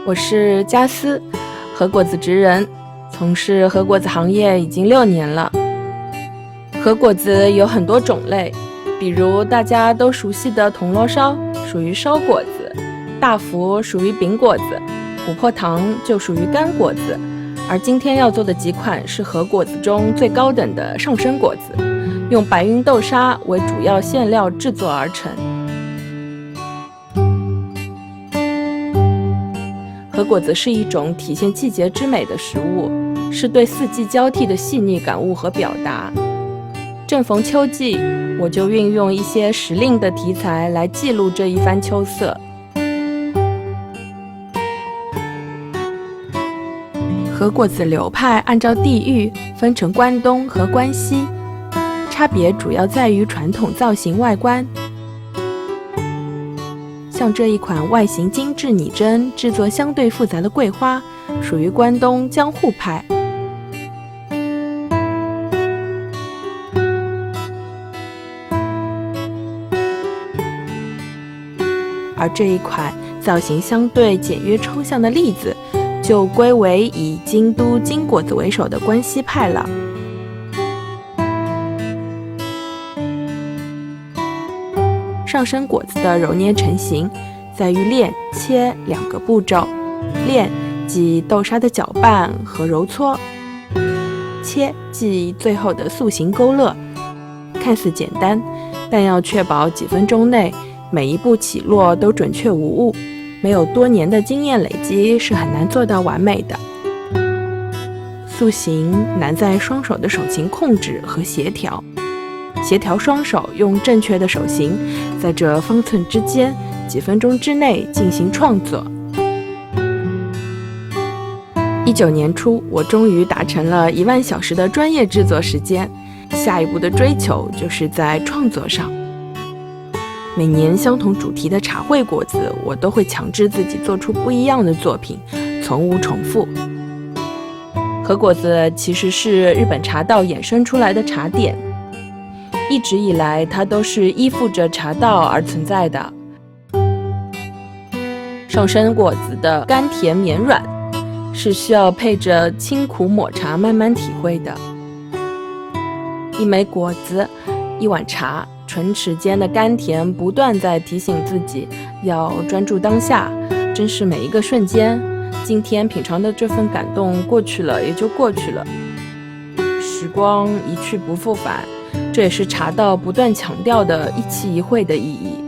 我是佳思，和果子职人，从事和果子行业已经6年了。和果子有很多种类，比如大家都熟悉的铜锣烧属于烧果子，大福属于饼果子，琥珀糖就属于干果子，而今天要做的几款是和果子中最高等的上升果子，用白云豆沙为主要馅料制作而成。和果子是一种体现季节之美的食物，是对四季交替的细腻感悟和表达。正逢秋季，我就运用一些时令的题材来记录这一番秋色。和果子流派按照地域分成关东和关西，差别主要在于传统造型外观。像这一款外形精致拟真、制作相对复杂的桂花，属于关东江户派。而这一款造型相对简约抽象的栗子，就归为以京都金果子为首的关西派了。上升果子的揉捏成型，在于炼、切2个步骤。炼即豆沙的搅拌和揉搓，切即最后的塑形勾勒。看似简单，但要确保几分钟内每一步起落都准确无误，没有多年的经验累积是很难做到完美的。塑形难在双手的手型控制和协调，协调双手用正确的手型，在这方寸之间几分钟之内进行创作。19年初，我终于达成了1万小时的专业制作时间，下一步的追求就是在创作上。每年相同主题的茶会果子，我都会强制自己做出不一样的作品，从无重复。和果子其实是日本茶道衍生出来的茶点，一直以来它都是依附着茶道而存在的。上升果子的甘甜绵软，是需要配着清苦抹茶慢慢体会的。一枚果子，一碗茶，唇齿间的甘甜不断在提醒自己要专注当下，珍视每一个瞬间。今天品尝的这份感动过去了也就过去了，时光一去不复返，这也是茶道不断强调的一期一会的意义。